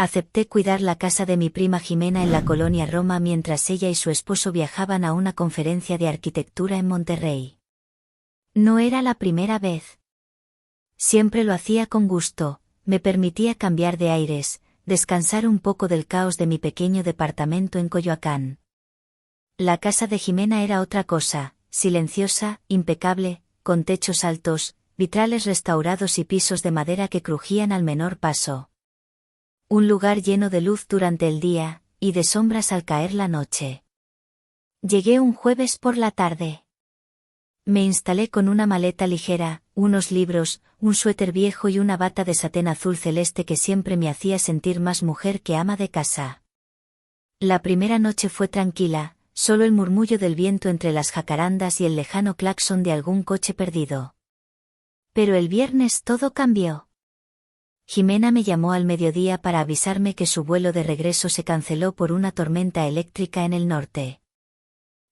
Acepté cuidar la casa de mi prima Jimena en la colonia Roma mientras ella y su esposo viajaban a una conferencia de arquitectura en Monterrey. No era la primera vez. Siempre lo hacía con gusto, me permitía cambiar de aires, descansar un poco del caos de mi pequeño departamento en Coyoacán. La casa de Jimena era otra cosa, silenciosa, impecable, con techos altos, vitrales restaurados y pisos de madera que crujían al menor paso. Un lugar lleno de luz durante el día, y de sombras al caer la noche. Llegué un jueves por la tarde. Me instalé con una maleta ligera, unos libros, un suéter viejo y una bata de satén azul celeste que siempre me hacía sentir más mujer que ama de casa. La primera noche fue tranquila, solo el murmullo del viento entre las jacarandas y el lejano claxon de algún coche perdido. Pero el viernes todo cambió. Jimena me llamó al mediodía para avisarme que su vuelo de regreso se canceló por una tormenta eléctrica en el norte.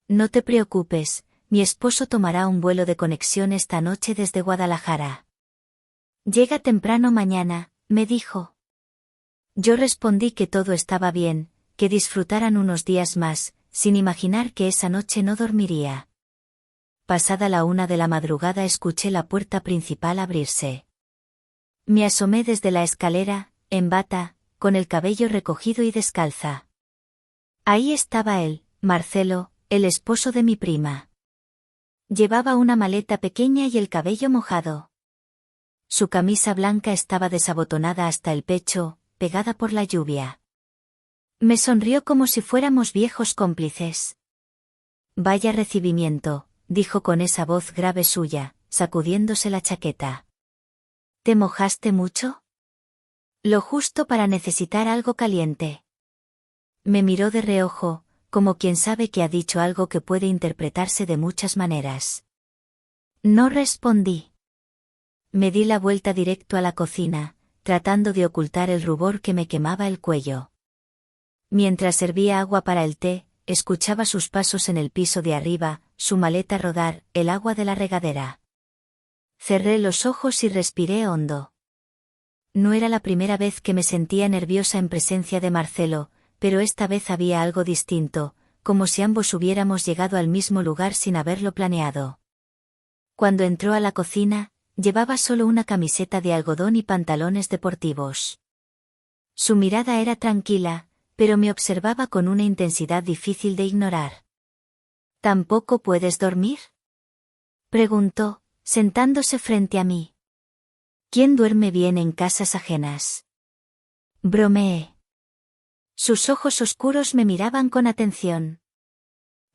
No te preocupes, mi esposo tomará un vuelo de conexión esta noche desde Guadalajara. Llega temprano mañana, me dijo. Yo respondí que todo estaba bien, que disfrutaran unos días más, sin imaginar que esa noche no dormiría. Pasada la 1 de la madrugada escuché la puerta principal abrirse. Me asomé desde la escalera, en bata, con el cabello recogido y descalza. Ahí estaba él, Marcelo, el esposo de mi prima. Llevaba una maleta pequeña y el cabello mojado. Su camisa blanca estaba desabotonada hasta el pecho, pegada por la lluvia. Me sonrió como si fuéramos viejos cómplices. Vaya recibimiento, dijo con esa voz grave suya, sacudiéndose la chaqueta. ¿Te mojaste mucho? Lo justo para necesitar algo caliente. Me miró de reojo, como quien sabe que ha dicho algo que puede interpretarse de muchas maneras. No respondí. Me di la vuelta directo a la cocina, tratando de ocultar el rubor que me quemaba el cuello. Mientras servía agua para el té, escuchaba sus pasos en el piso de arriba, su maleta rodar, el agua de la regadera. Cerré los ojos y respiré hondo. No era la primera vez que me sentía nerviosa en presencia de Marcelo, pero esta vez había algo distinto, como si ambos hubiéramos llegado al mismo lugar sin haberlo planeado. Cuando entró a la cocina, llevaba solo una camiseta de algodón y pantalones deportivos. Su mirada era tranquila, pero me observaba con una intensidad difícil de ignorar. ¿Tampoco puedes dormir?, preguntó, sentándose frente a mí. ¿Quién duerme bien en casas ajenas?, bromeé. Sus ojos oscuros me miraban con atención.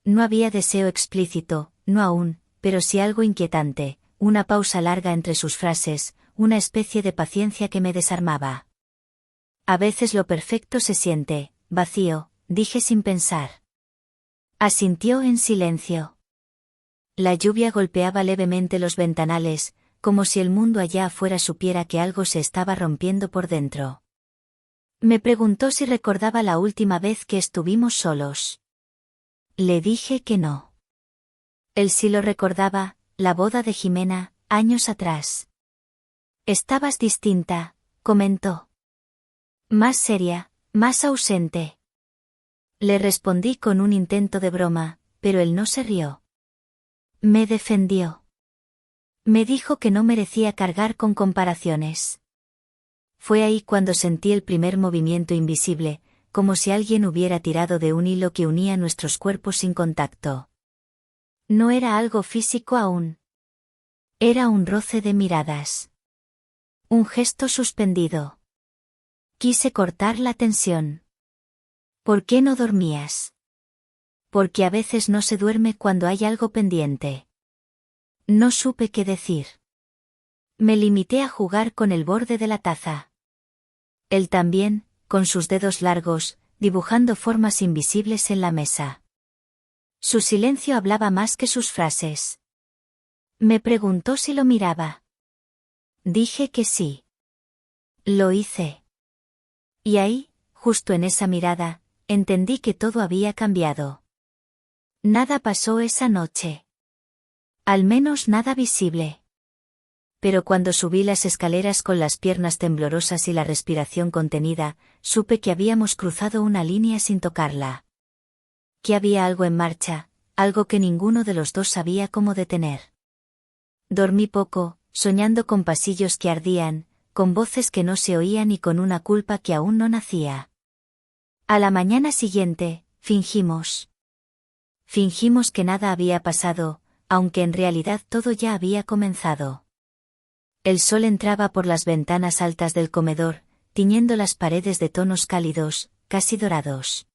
No había deseo explícito, no aún, pero sí algo inquietante, una pausa larga entre sus frases, una especie de paciencia que me desarmaba. A veces lo perfecto se siente vacío, dije sin pensar. Asintió en silencio. La lluvia golpeaba levemente los ventanales, como si el mundo allá afuera supiera que algo se estaba rompiendo por dentro. Me preguntó si recordaba la última vez que estuvimos solos. Le dije que no. Él sí lo recordaba, la boda de Jimena, años atrás. Estabas distinta, comentó. Más seria, más ausente. Le respondí con un intento de broma, pero él no se rió. Me defendió. Me dijo que no merecía cargar con comparaciones. Fue ahí cuando sentí el primer movimiento invisible, como si alguien hubiera tirado de un hilo que unía nuestros cuerpos sin contacto. No era algo físico aún. Era un roce de miradas. Un gesto suspendido. Quise cortar la tensión. ¿Por qué no dormías? Porque a veces no se duerme cuando hay algo pendiente. No supe qué decir. Me limité a jugar con el borde de la taza. Él también, con sus dedos largos, dibujando formas invisibles en la mesa. Su silencio hablaba más que sus frases. Me preguntó si lo miraba. Dije que sí. Lo hice. Y ahí, justo en esa mirada, entendí que todo había cambiado. Nada pasó esa noche. Al menos nada visible. pero cuando subí las escaleras con las piernas temblorosas y la respiración contenida, supe que habíamos cruzado una línea sin tocarla. Que había algo en marcha, algo que ninguno de los dos sabía cómo detener. Dormí poco, soñando con pasillos que ardían, con voces que no se oían y con una culpa que aún no nacía. A la mañana siguiente, fingimos que nada había pasado, aunque en realidad todo ya había comenzado. El sol entraba por las ventanas altas del comedor, tiñendo las paredes de tonos cálidos, casi dorados.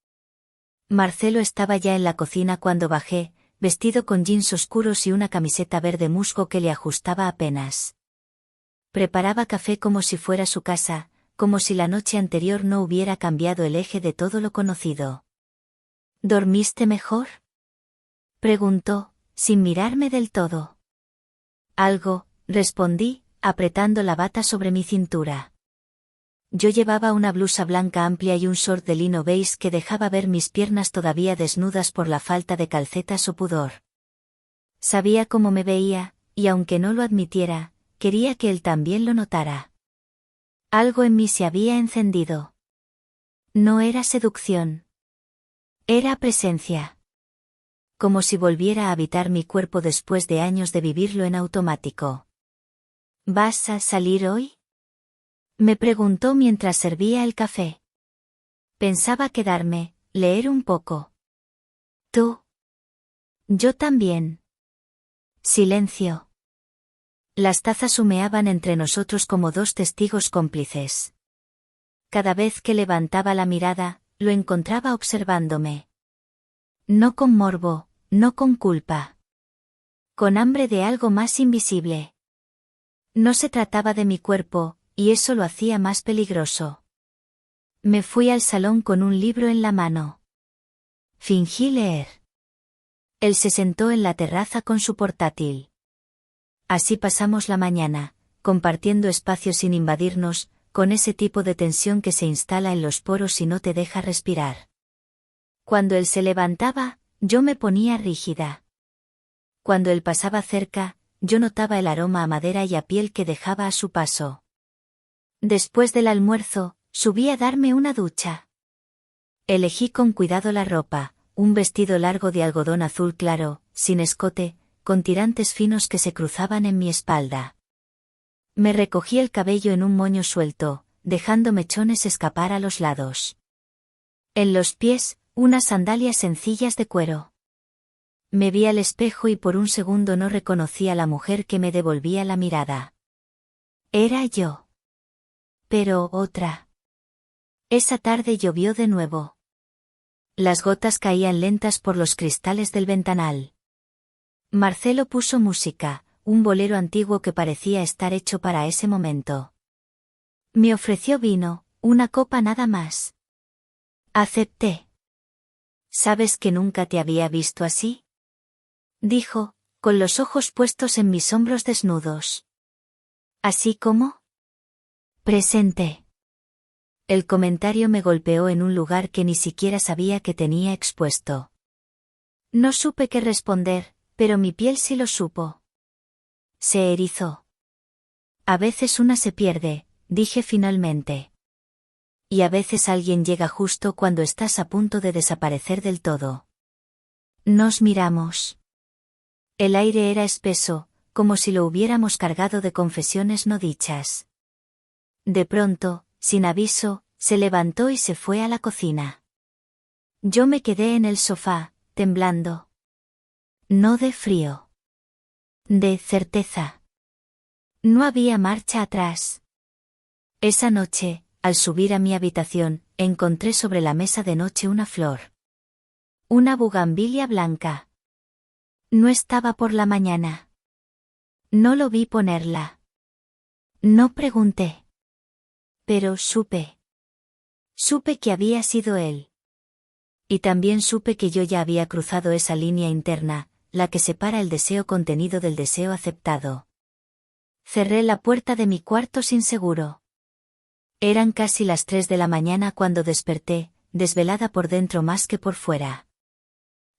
Marcelo estaba ya en la cocina cuando bajé, vestido con jeans oscuros y una camiseta verde musgo que le ajustaba apenas. Preparaba café como si fuera su casa, como si la noche anterior no hubiera cambiado el eje de todo lo conocido. ¿Dormiste mejor?, preguntó, sin mirarme del todo. Algo, respondí, apretando la bata sobre mi cintura. Yo llevaba una blusa blanca amplia y un short de lino beige que dejaba ver mis piernas todavía desnudas por la falta de calcetas o pudor. Sabía cómo me veía, y aunque no lo admitiera, quería que él también lo notara. Algo en mí se había encendido. No era seducción. Era presencia. Como si volviera a habitar mi cuerpo después de años de vivirlo en automático. ¿Vas a salir hoy?, me preguntó mientras servía el café. Pensaba quedarme, leer un poco. ¿Tú? Yo también. Silencio. Las tazas humeaban entre nosotros como dos testigos cómplices. Cada vez que levantaba la mirada, lo encontraba observándome. No con morbo, no con culpa. Con hambre de algo más invisible. No se trataba de mi cuerpo, y eso lo hacía más peligroso. Me fui al salón con un libro en la mano. Fingí leer. Él se sentó en la terraza con su portátil. Así pasamos la mañana, compartiendo espacios sin invadirnos, con ese tipo de tensión que se instala en los poros y no te deja respirar. Cuando él se levantaba, yo me ponía rígida. Cuando él pasaba cerca, yo notaba el aroma a madera y a piel que dejaba a su paso. Después del almuerzo, subí a darme una ducha. Elegí con cuidado la ropa, un vestido largo de algodón azul claro, sin escote, con tirantes finos que se cruzaban en mi espalda. Me recogí el cabello en un moño suelto, dejando mechones escapar a los lados. En los pies, unas sandalias sencillas de cuero. Me vi al espejo y por un segundo no reconocí a la mujer que me devolvía la mirada. Era yo. Pero otra. Esa tarde llovió de nuevo. Las gotas caían lentas por los cristales del ventanal. Marcelo puso música, un bolero antiguo que parecía estar hecho para ese momento. Me ofreció vino, una copa nada más. Acepté. ¿Sabes que nunca te había visto así?, dijo, con los ojos puestos en mis hombros desnudos. ¿Así como? Presente. El comentario me golpeó en un lugar que ni siquiera sabía que tenía expuesto. No supe qué responder, pero mi piel sí lo supo. Se erizó. A veces una se pierde, dije finalmente. Y a veces alguien llega justo cuando estás a punto de desaparecer del todo. Nos miramos. El aire era espeso, como si lo hubiéramos cargado de confesiones no dichas. De pronto, sin aviso, se levantó y se fue a la cocina. Yo me quedé en el sofá, temblando. No de frío. De certeza. No había marcha atrás. Esa noche, al subir a mi habitación, encontré sobre la mesa de noche una flor. Una bugambilia blanca. No estaba por la mañana. No lo vi ponerla. No pregunté. Pero supe. Supe que había sido él. Y también supe que yo ya había cruzado esa línea interna, la que separa el deseo contenido del deseo aceptado. Cerré la puerta de mi cuarto sin seguro. Eran casi las 3 de la mañana cuando desperté, desvelada por dentro más que por fuera.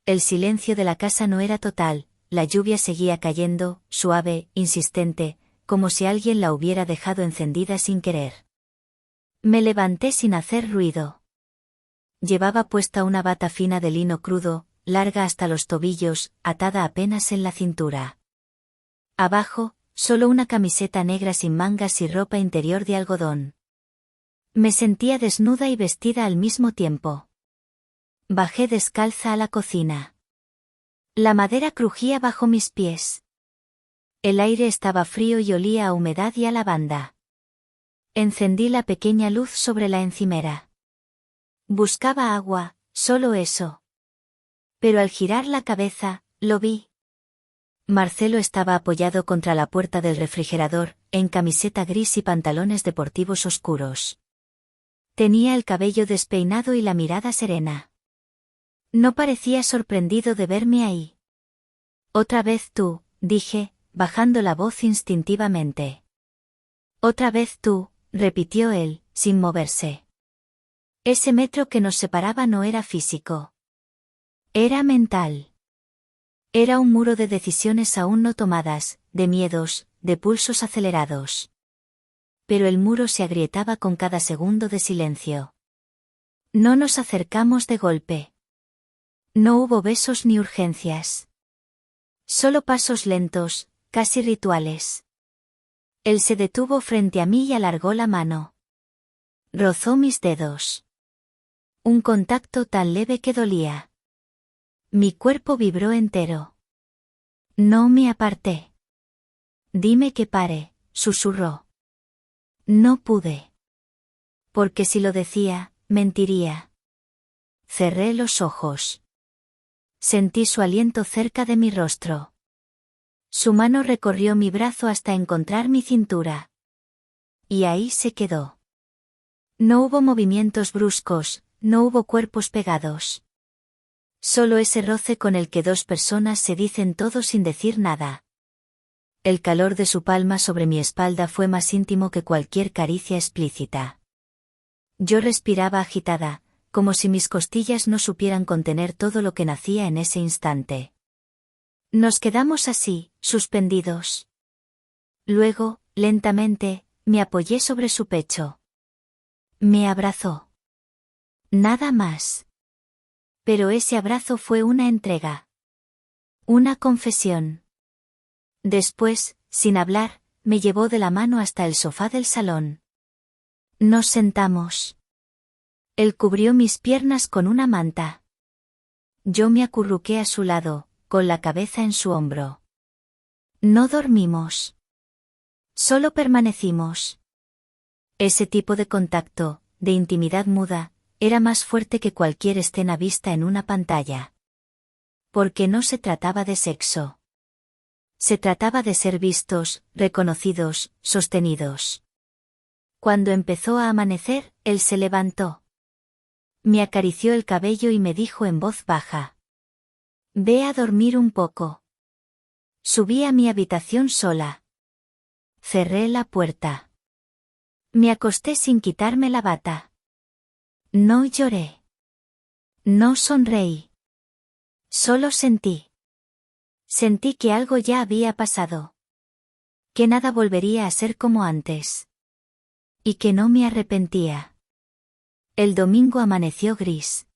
El silencio de la casa no era total, la lluvia seguía cayendo, suave, insistente, como si alguien la hubiera dejado encendida sin querer. Me levanté sin hacer ruido. Llevaba puesta una bata fina de lino crudo, larga hasta los tobillos, atada apenas en la cintura. Abajo, solo una camiseta negra sin mangas y ropa interior de algodón. Me sentía desnuda y vestida al mismo tiempo. Bajé descalza a la cocina. La madera crujía bajo mis pies. El aire estaba frío y olía a humedad y a lavanda. Encendí la pequeña luz sobre la encimera. Buscaba agua, solo eso. Pero al girar la cabeza, lo vi. Marcelo estaba apoyado contra la puerta del refrigerador, en camiseta gris y pantalones deportivos oscuros. Tenía el cabello despeinado y la mirada serena. No parecía sorprendido de verme ahí. Otra vez tú, dije, bajando la voz instintivamente. Otra vez tú, repitió él, sin moverse. Ese metro que nos separaba no era físico. Era mental. Era un muro de decisiones aún no tomadas, de miedos, de pulsos acelerados. Pero el muro se agrietaba con cada segundo de silencio. No nos acercamos de golpe. No hubo besos ni urgencias. Solo pasos lentos, casi rituales. Él se detuvo frente a mí y alargó la mano. Rozó mis dedos. Un contacto tan leve que dolía. Mi cuerpo vibró entero. No me aparté. Dime que pare, susurró. No pude. Porque si lo decía, mentiría. Cerré los ojos. Sentí su aliento cerca de mi rostro. Su mano recorrió mi brazo hasta encontrar mi cintura. Y ahí se quedó. No hubo movimientos bruscos, no hubo cuerpos pegados. Solo ese roce con el que dos personas se dicen todo sin decir nada. El calor de su palma sobre mi espalda fue más íntimo que cualquier caricia explícita. Yo respiraba agitada, como si mis costillas no supieran contener todo lo que nacía en ese instante. Nos quedamos así, suspendidos. Luego, lentamente, me apoyé sobre su pecho. Me abrazó. Nada más. Pero ese abrazo fue una entrega. Una confesión. Después, sin hablar, me llevó de la mano hasta el sofá del salón. Nos sentamos. Él cubrió mis piernas con una manta. Yo me acurruqué a su lado, con la cabeza en su hombro. No dormimos. Solo permanecimos. Ese tipo de contacto, de intimidad muda, era más fuerte que cualquier escena vista en una pantalla. Porque no se trataba de sexo. Se trataba de ser vistos, reconocidos, sostenidos. Cuando empezó a amanecer, él se levantó. Me acarició el cabello y me dijo en voz baja. Ve a dormir un poco. Subí a mi habitación sola. Cerré la puerta. Me acosté sin quitarme la bata. No lloré. No sonreí. Solo sentí. Sentí que algo ya había pasado. Que nada volvería a ser como antes. Y que no me arrepentía. El domingo amaneció gris.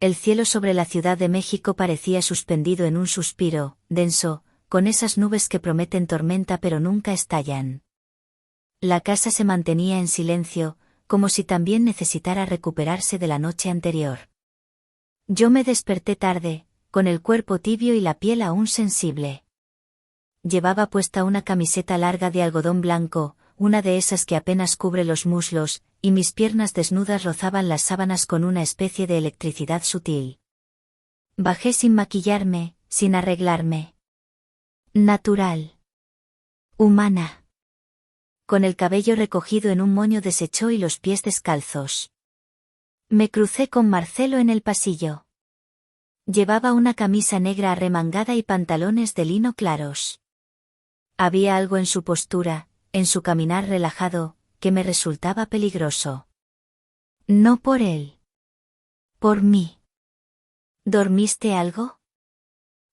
El cielo sobre la Ciudad de México parecía suspendido en un suspiro, denso, con esas nubes que prometen tormenta pero nunca estallan. La casa se mantenía en silencio, como si también necesitara recuperarse de la noche anterior. Yo me desperté tarde, con el cuerpo tibio y la piel aún sensible. Llevaba puesta una camiseta larga de algodón blanco, una de esas que apenas cubre los muslos, y mis piernas desnudas rozaban las sábanas con una especie de electricidad sutil. Bajé sin maquillarme, sin arreglarme. Natural. Humana. Con el cabello recogido en un moño deshecho y los pies descalzos. Me crucé con Marcelo en el pasillo. Llevaba una camisa negra arremangada y pantalones de lino claros. Había algo en su postura, en su caminar relajado, que me resultaba peligroso. No por él. Por mí. ¿Dormiste algo?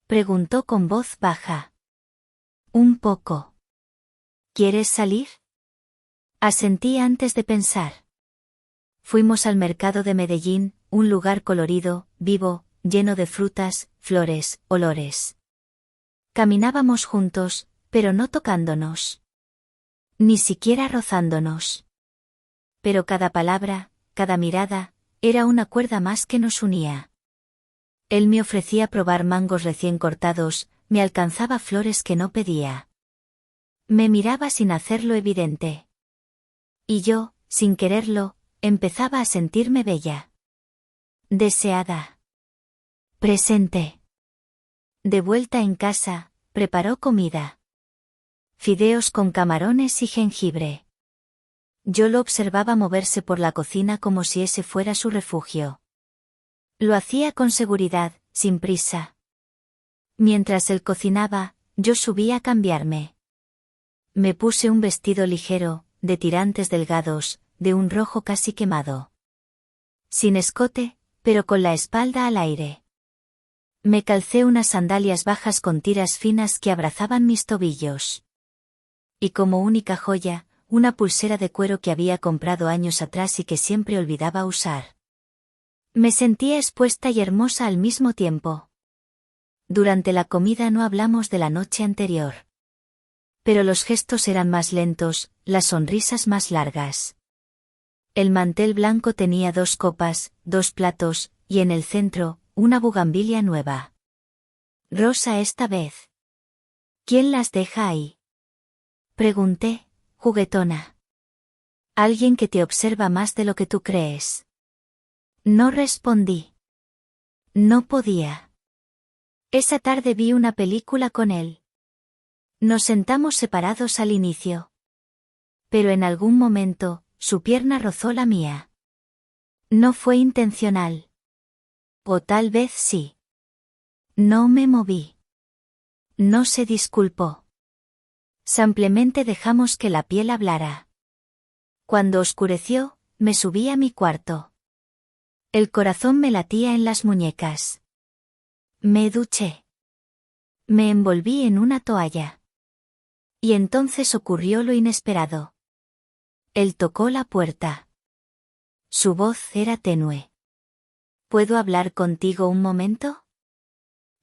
Preguntó con voz baja. Un poco. ¿Quieres salir? Asentí antes de pensar. Fuimos al mercado de Medellín, un lugar colorido, vivo, lleno de frutas, flores, olores. Caminábamos juntos, pero no tocándonos. Ni siquiera rozándonos. Pero cada palabra, cada mirada, era una cuerda más que nos unía. Él me ofrecía probar mangos recién cortados, me alcanzaba flores que no pedía. Me miraba sin hacerlo evidente. Y yo, sin quererlo, empezaba a sentirme bella. Deseada. Presente. De vuelta en casa, preparó comida. Fideos con camarones y jengibre. Yo lo observaba moverse por la cocina como si ese fuera su refugio. Lo hacía con seguridad, sin prisa. Mientras él cocinaba, yo subía a cambiarme. Me puse un vestido ligero, de tirantes delgados, de un rojo casi quemado. Sin escote, pero con la espalda al aire. Me calcé unas sandalias bajas con tiras finas que abrazaban mis tobillos. Y como única joya, una pulsera de cuero que había comprado años atrás y que siempre olvidaba usar. Me sentía expuesta y hermosa al mismo tiempo. Durante la comida no hablamos de la noche anterior. Pero los gestos eran más lentos, las sonrisas más largas. El mantel blanco tenía 2 copas, 2 platos, y en el centro, una bugambilia nueva. Rosa esta vez. ¿Quién las deja ahí? Pregunté, juguetona. Alguien que te observa más de lo que tú crees. No respondí. No podía. Esa tarde vi una película con él. Nos sentamos separados al inicio. Pero en algún momento, su pierna rozó la mía. No fue intencional. O tal vez sí. No me moví. No se disculpó. Simplemente dejamos que la piel hablara. Cuando oscureció, me subí a mi cuarto. El corazón me latía en las muñecas. Me duché. Me envolví en una toalla. Y entonces ocurrió lo inesperado. Él tocó la puerta. Su voz era tenue. ¿Puedo hablar contigo un momento?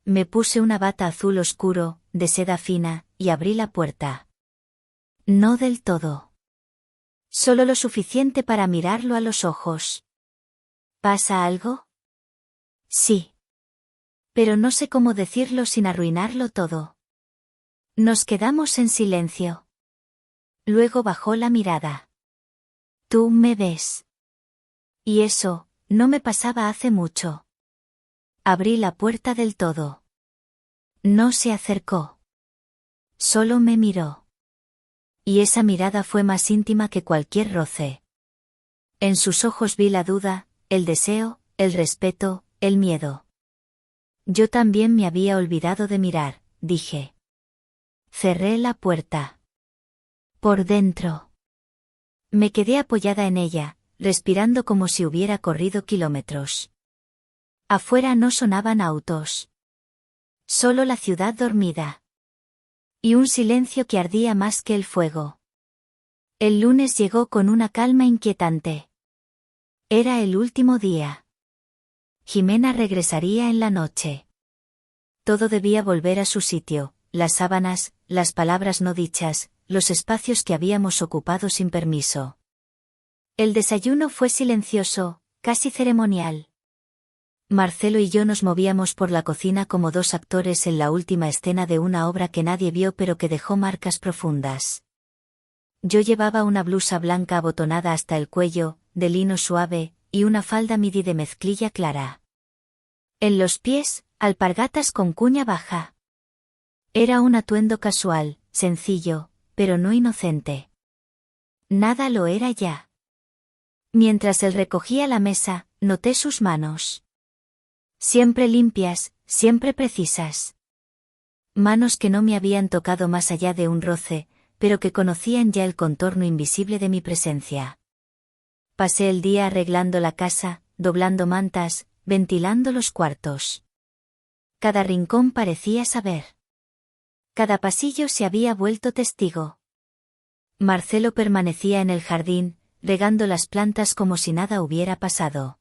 Me puse una bata azul oscuro, de seda fina, y abrí la puerta. No del todo. Solo lo suficiente para mirarlo a los ojos. ¿Pasa algo? Sí. Pero no sé cómo decirlo sin arruinarlo todo. Nos quedamos en silencio. Luego bajó la mirada. Tú me ves. Y eso, no me pasaba hace mucho. Abrí la puerta del todo. No se acercó. Solo me miró. Y esa mirada fue más íntima que cualquier roce. En sus ojos vi la duda, el deseo, el respeto, el miedo. Yo también me había olvidado de mirar, dije. Cerré la puerta. Por dentro. Me quedé apoyada en ella, respirando como si hubiera corrido kilómetros. Afuera no sonaban autos. Solo la ciudad dormida. Y un silencio que ardía más que el fuego. El lunes llegó con una calma inquietante. Era el último día. Jimena regresaría en la noche. Todo debía volver a su sitio, las sábanas, las palabras no dichas, los espacios que habíamos ocupado sin permiso. El desayuno fue silencioso, casi ceremonial. Marcelo y yo nos movíamos por la cocina como 2 actores en la última escena de una obra que nadie vio pero que dejó marcas profundas. Yo llevaba una blusa blanca abotonada hasta el cuello, de lino suave, y una falda midi de mezclilla clara. En los pies, alpargatas con cuña baja. Era un atuendo casual, sencillo, pero no inocente. Nada lo era ya. Mientras él recogía la mesa, noté sus manos. Siempre limpias, siempre precisas. Manos que no me habían tocado más allá de un roce, pero que conocían ya el contorno invisible de mi presencia. Pasé el día arreglando la casa, doblando mantas, ventilando los cuartos. Cada rincón parecía saber. Cada pasillo se había vuelto testigo. Marcelo permanecía en el jardín, regando las plantas como si nada hubiera pasado.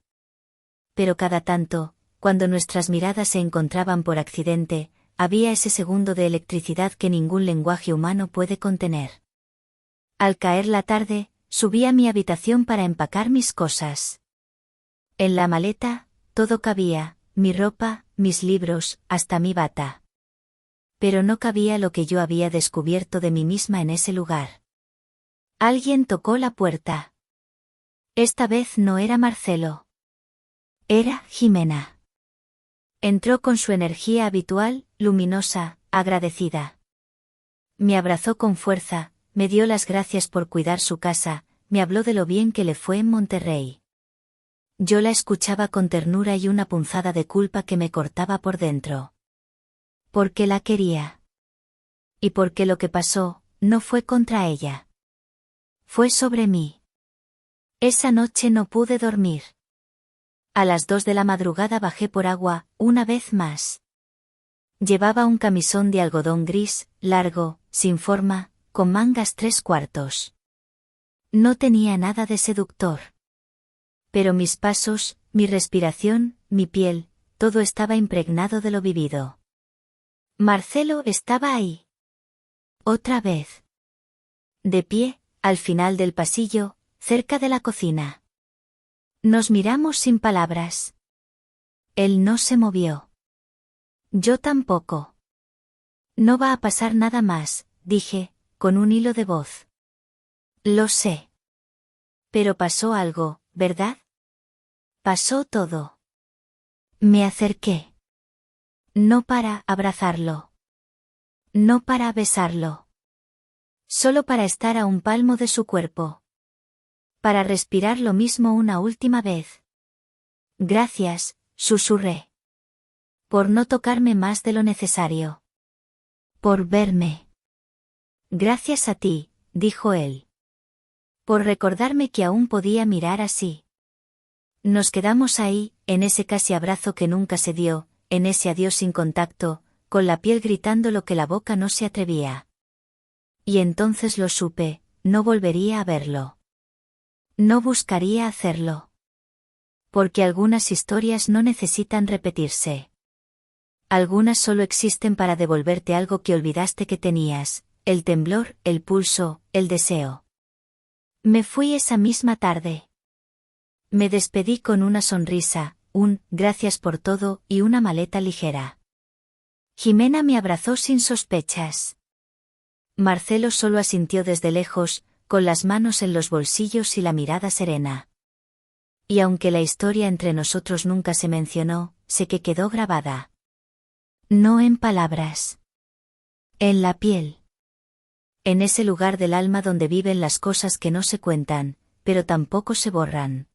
Pero cada tanto, cuando nuestras miradas se encontraban por accidente, había ese segundo de electricidad que ningún lenguaje humano puede contener. Al caer la tarde, subí a mi habitación para empacar mis cosas. En la maleta, todo cabía, mi ropa, mis libros, hasta mi bata. Pero no cabía lo que yo había descubierto de mí misma en ese lugar. Alguien tocó la puerta. Esta vez no era Marcelo. Era Jimena. Entró con su energía habitual, luminosa, agradecida. Me abrazó con fuerza, me dio las gracias por cuidar su casa, me habló de lo bien que le fue en Monterrey. Yo la escuchaba con ternura y una punzada de culpa que me cortaba por dentro. Porque la quería. Y porque lo que pasó, no fue contra ella. Fue sobre mí. Esa noche no pude dormir. A las 2 de la madrugada bajé por agua, una vez más. Llevaba un camisón de algodón gris, largo, sin forma, con mangas 3/4. No tenía nada de seductor. Pero mis pasos, mi respiración, mi piel, todo estaba impregnado de lo vivido. Marcelo estaba ahí. Otra vez. De pie, al final del pasillo, cerca de la cocina. Nos miramos sin palabras. Él no se movió. Yo tampoco. No va a pasar nada más, dije, con un hilo de voz. Lo sé. Pero pasó algo, ¿verdad? Pasó todo. Me acerqué. No para abrazarlo. No para besarlo. Solo para estar a un palmo de su cuerpo. Para respirar lo mismo una última vez. Gracias, susurré. Por no tocarme más de lo necesario. Por verme. Gracias a ti, dijo él. Por recordarme que aún podía mirar así. Nos quedamos ahí, en ese casi abrazo que nunca se dio, en ese adiós sin contacto, con la piel gritando lo que la boca no se atrevía. Y entonces lo supe, no volvería a verlo. No buscaría hacerlo. Porque algunas historias no necesitan repetirse. Algunas solo existen para devolverte algo que olvidaste que tenías, el temblor, el pulso, el deseo. Me fui esa misma tarde. Me despedí con una sonrisa, un gracias por todo y una maleta ligera. Jimena me abrazó sin sospechas. Marcelo solo asintió desde lejos, con las manos en los bolsillos y la mirada serena. Y aunque la historia entre nosotros nunca se mencionó, sé que quedó grabada. No en palabras. En la piel. En ese lugar del alma donde viven las cosas que no se cuentan, pero tampoco se borran.